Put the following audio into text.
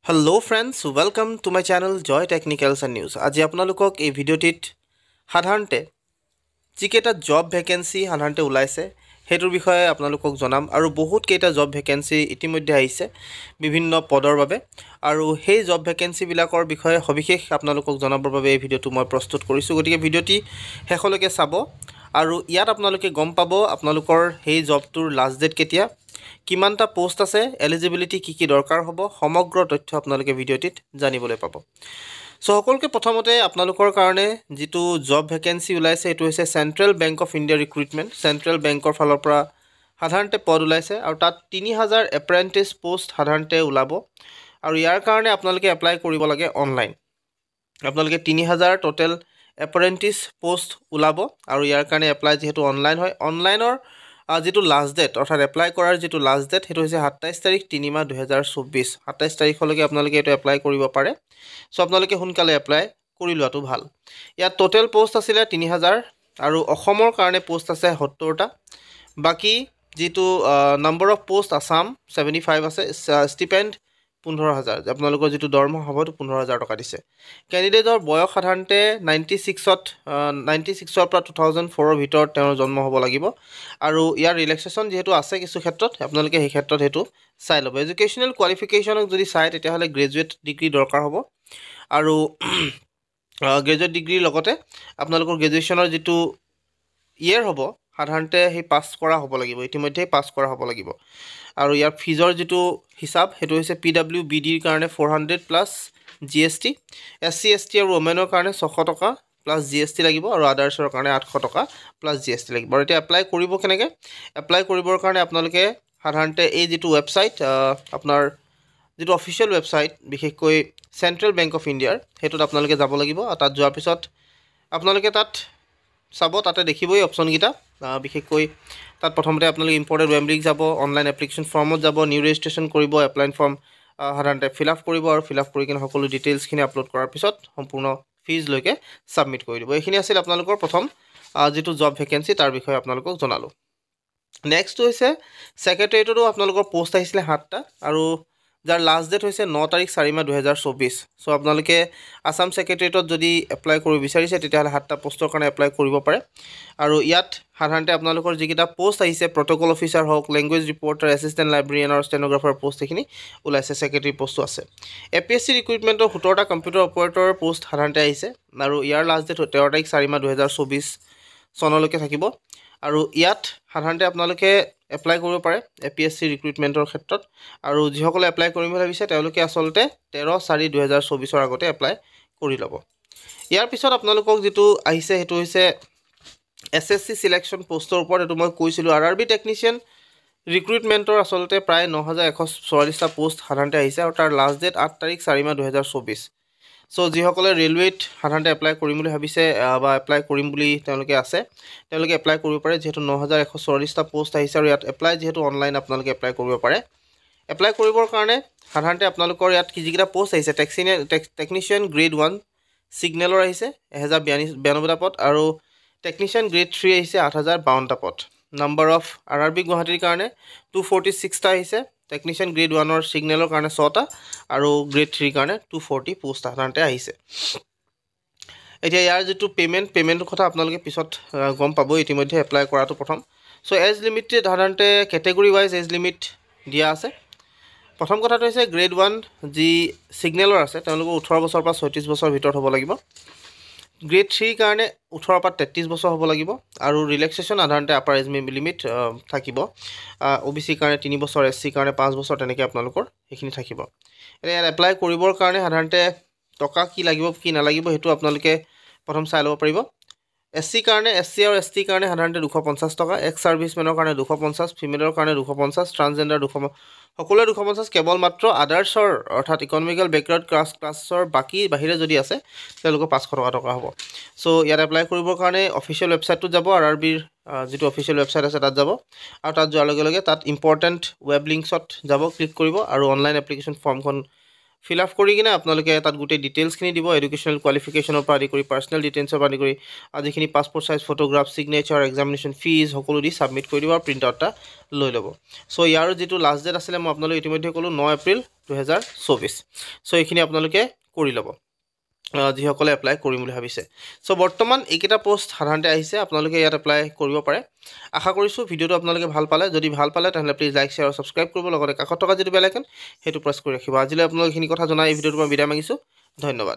Hello friends, welcome to my channel Joy Technicals and News. আজি আপোনালোকক এই ভিডিঅ'টিত সাধাৰণতে যিকেইটা জব ভেকেন্সি সাধাৰণতে ওলাইছে হেতুৰ বিষয়ে আপোনালোকক জনাম আৰু বহুত কেইটা জব ভেকেন্সি ইতিমধ্যে আহিছে বিভিন্ন পদৰ বাবে আৰু সেই জব ভেকেন্সি বিলাকৰ বিষয়ে সবিশেষ আপোনালোকক জনাবৰ বাবে এই ভিডিঅ'টো মই প্ৰস্তুত কৰিছো গতিকে ভিডিঅ'টি শেষলৈকে চাব আৰু ইয়াত আপোনালোকে গম পাব আপোনালোকৰ সেই জবটোৰ লাষ্ট ডেট কেতিয়া কিমানটা পোষ্ট আছে এলিজিবিলিটি কি দৰকাৰ হ'ব সমগ্ৰ তথ্য আপোনালোকে ভিডিঅ'টিত জানিবলৈ পাব সো সকলোকে প্ৰথমতে আপোনালোকৰ কাৰণে যেটো জব ভেকেন্সি ওলাইছে এটো হৈছে central bank of India recruitment central বেংকৰ ফালৰ পৰা সাধাৰণতে পদ ওলাইছে আৰু তাত 3000 এপ্ৰেন্টিছ পোষ্ট সাধাৰণতে ওলাব আৰু ইয়াৰ কাৰণে আপোনালোকে এপ্লাই কৰিব লাগে অনলাইন আপোনালোকে 3000 টোটাল এপ্ৰেন্টিছ পোষ্ট ওলাব আৰু ইয়াৰ কাৰণে এপ্লাই যেহেতু অনলাইন হয় অনলাইনৰ যেটো লাষ্ট ডেট অৰ্থাৎ এপ্লাই কৰাৰ যেটো লাষ্ট ডেট হেতু হৈছে 27 তাৰিখ 3 মাহ 2024 27 তাৰিখলৈকে আপোনালোকে এটো এপ্লাই কৰিব পাৰে সো আপোনালোকে সোনকালে এপ্লাই কৰি লোৱাটো ভাল ইয়াত টোটাল পোষ্ট আছিল 3000 আৰু অসমৰ কাৰণে পোষ্ট আছে 70টা বাকি যেটো নম্বৰ অফ পোষ্ট আসাম 75 আছে ষ্টিপেন্ড 15000 আপোনালোকৰ যেটো দৰমহা হ'ব 15000 টকা দিছে ক্যান্ডিডেটৰ বয়স সাধাৰণতে 96 ৰ পৰা 2004 ৰ ভিতৰত তেওঁৰ জন্ম হ'ব লাগিব আৰু ইয়াৰ ৰিলেক্সেশন যেহেতু আছে কিছু ক্ষেত্ৰত আপোনালোকে এই ক্ষেত্ৰত হেতু চাই লব এডুকেশনাল কোৱালিফিকেশনক যদি চাই তেতিয়া হলে গ্ৰেজুৱেট ডিগ্ৰী দৰকাৰ হ'ব আৰু গ্ৰেজুৱেট ডিগ্ৰীৰ লগতে আপোনালোকৰ গ্ৰেজুৱেচনৰ যেটো ইয়াৰ হ'ব সাধাৰণতে সেই পাস কৰা হ'ব লাগিব ইতিমধ্যে পাস কৰা হ'ব লাগিব আৰু ইয়াৰ ফিজৰ যেটো হিসাব হেতু হৈছে PWBD ৰ কাৰণে 400 প্লাস GST SC ST আৰু ওমেনৰ কাৰণে 600 টকা প্লাস GST লাগিব আৰু আদাৰ্ছৰ কাৰণে 800 টকা প্লাস GST লাগিব আৰু এটা এপ্লাই কৰিব কেনেকে এপ্লাই কৰিবৰ কাৰণে আপোনালোকে সাধাৰণতে এই যেটো ওয়েবসাইট আপোনাৰ যেটো অফিশিয়াল ওয়েবসাইট বিশেষকৈ সেন্ট্ৰেল বেংক অফ ইণ্ডিয়াৰ হেতুত আপোনালোকে যাব লাগিব আৰু তাত যোৱাৰ পিছত আপোনালোকে তাত চাব তাতে দেখিবই অপচন গিটা বিশেষকৈ তাত প্ৰথমতে আপোনালোকে ইম্পৰ্টেড ওয়েব লিংক যাব অনলাইন এপ্লিকেশন ফৰ্মত যাব নিউ ৰেজিষ্ট্ৰেচন কৰিব এপ্লাই ফৰ্ম সাধাৰণতে ফিল আপ কৰিব আৰু ফিল আপ কৰি কিনে সকলো ডিটেইলছ খিনি আপলোড কৰাৰ পিছত সম্পূৰ্ণ ফিজ লৈকে সাবমিট কৰি দিব এইখিনি আছিল আপোনালোকৰ প্ৰথম যেটো জব ভেকেন্সি তাৰ বিষয়ে আপোনালোকক জনালো নেক্সট হৈছে সেক্ৰেটাৰিয়েটৰো আপোনালোকৰ পোষ্ট আহিছিলে 7টা আৰু যাৰ লাষ্ট ডেট হৈছে 9 তাৰিখ 4 মাহ 2024 সো আপোনালোকে আসাম সেক্ৰেটাৰিয়েটত যদি এপ্লাই কৰিব বিচাৰিছে তেতিয়া হলে 7টা পোষ্টৰ কাৰণে এপ্লাই কৰিব পাৰে আৰু ইয়াত সাধাৰণতে আপোনালোকৰ যিকিটা পোষ্ট আহিছে প্ৰটোকল অফিচাৰ হওক ল্যাঙ্গুৱেজ ৰিপৰ্টাৰ এসিস্ট্যান্ট লাইব্ৰেৰিয়ান আৰু ষ্টেনোগ্ৰাফাৰ পোষ্ট এখিনি ওলাইছে সেক্ৰেটাৰি পোষ্ট আছে APSC ৰিক্ৰুটমেন্টৰ 17টা কম্পিউটাৰ অপাৰেটৰ পোষ্ট সাধাৰণতে আহিছে আৰু ইয়াৰ লাষ্ট ডেট 13 তাৰিখ 4 মাহ 2024 চনলৈকে থাকিব আৰু ইয়াত সাধাৰণতে আপোনালোকে এপ্লাই কৰিব পাৰে APSC ৰিক্ৰুটমেন্টৰ ক্ষেত্ৰত আৰু যিসকলে এপ্লাই কৰিম বুলি ভাবিছে তেওঁলোকে আসলতে 13/4/2024 ৰ আগতে এপ্লাই কৰি লব ইয়াৰ পিছত আপোনালোকক যেটো আহিছে হেতু হৈছে SSC সিলেকশন পোষ্টৰ ওপৰত এটো মই কৈছিলো RRB টেকনিশিয়ান ৰিক্ৰুটমেন্টৰ আসলতে প্ৰায় 9144 টা পোষ্ট সাধাৰণতে আহিছে আৰু তাৰ লাষ্ট ডেট 8 তাৰিখ 4 মাহ 2024 সো যিসকলে ৰেলৱেত সাধাৰণতে এপ্লাই কৰিম বুলি ভাবিছে বা এপ্লাই কৰিম বুলি তেওঁলোকে আছে তেওঁলোকে এপ্লাই কৰিব পাৰে যেহেতু 9144 টা পোষ্ট আহিছে আৰু ইয়াত এপ্লাই যেহেতু অনলাইন আপোনালোকে এপ্লাই কৰিব পাৰে এপ্লাই কৰিবৰ কাৰণে সাধাৰণতে আপোনালোকৰ ইয়াত কি যিকিটা পোষ্ট আহিছে টেকনিশিয়ান গ্ৰেড 1 সিগনেলৰ আহিছে 1092 টা পদ আৰু টেকনিশিয়ান গ্ৰেড 3 আহিছে 8052 টা পদ নম্বৰ অফ RRB গুৱাহাটীৰ কাৰণে 246 টা আহিছে টেকনিশিয়ান গ্ৰেড 1 ৰ সিগনেলৰ কাৰণে 100 টা আৰু গ্ৰেড 3 কাৰণে 240 পোষ্ট সাধাৰণতে আহিছে এতিয়া ইয়াৰ যেটো পেমেন্টৰ কথা আপোনালোকে পিছত গম পাব ইতিমধ্যে এপ্লাই কৰাটো প্ৰথম সো এজ লিমিটেড সাধাৰণতে ক্যাটেগৰি ওয়াইজ এজ লিমিট দিয়া আছে প্ৰথম কথাটো হৈছে গ্ৰেড 1 যি সিগনেলৰ আছে তেওঁলোকৰ 18 বছৰ পৰা 36 বছৰ ভিতৰত হ'ব লাগিব গ্ৰেড 3 কাৰণে 18 পৰা 33 বছৰ হ'ব লাগিব আৰু ৰিলেক্সেশন সাধাৰণতে আপাৰ এজ লিমিট থাকিব OBC কাৰণে 3 বছৰ SC কাৰণে 5 বছৰ তেনেকৈ আপোনালোকৰ এইখিনি থাকিব এতিয়া এপ্লাই কৰিবৰ কাৰণে সাধাৰণতে টকা কি লাগিব কি নালাগিব হেতু আপোনালোকে প্ৰথম চাই লব পাৰিব SC কাৰণে SC আৰু ST কাৰণে সাধাৰণতে 250 টকা এক্স সাৰ্ভিসমেনৰ কাৰণে 250 ফিমেলৰ কাৰণে 250 ট্ৰান্সজেন্ডাৰ 250 সকলোৱে 250 কেৱল মাত্ৰ আদাৰ্ছৰ অৰ্থাৎ ইকনমিক্যাল বেকগ্ৰাউণ্ড ক্লাছৰ বাকি বাহিৰে যদি আছে তেওঁলোকৰ 500 টকা হ'ব সো ইয়াত এপ্লাই কৰিবৰ কাৰণে অফিশিয়াল ওয়েবসাইটটো যাব RRB ৰ যেটো অফিশিয়াল ওয়েবসাইট আছে তাত যাব আৰু তাত যোৱাৰ লগে লগে তাত ইম্পৰ্টেন্ট ওয়েব লিংকছত যাব ক্লিক কৰিব আৰু অনলাইন এপ্লিকেশন ফৰ্মখন ফিল আপ কৰি কিনে আপোনালোকে তাত গোটেই ডিটেইলছখিনি দিব এডুকেশ্যনেল কোৱালিফিকেশ্যনৰ পৰা আদি কৰি পাৰ্চনেল ডিটেইলছৰ পৰা আদি কৰি যিখিনি passport size photograph signature examination fees সকলো দি ছাবমিট কৰি দিব আৰু প্ৰিণ্ট আউট এটা লৈ ল'ব চ' ইয়াৰ যিটো লাষ্ট ডেট আছিলে মই আপোনালোকে ইতিমধ্যে ক'লোঁ 9 এপ্ৰিল 2024 চ' এইখিনি আপোনালোকে কৰি ল'ব যিসকলে এপ্লাই কৰিম বুলি ভাবিছে চ' বৰ্তমান এইকেইটা পোষ্ট সাধাৰণতে আহিছে আপোনালোকে ইয়াত এপ্লাই কৰিব পাৰে আশা কৰিছোঁ ভিডিঅ'টো আপোনালোকে ভাল পালে যদি ভাল পালে তেনেহ'লে প্লিজ লাইক শ্বেয়াৰ আৰু ছাবস্ক্ৰাইব কৰিব লগতে কাষত থকা যিটো বেল আইকন সেইটো প্ৰেছ কৰি ৰাখিব আজিলৈ আপোনালোকে এইখিনি কথা জনাই এই ভিডিঅ'টো মই বিদায় মাগিছোঁ ধন্যবাদ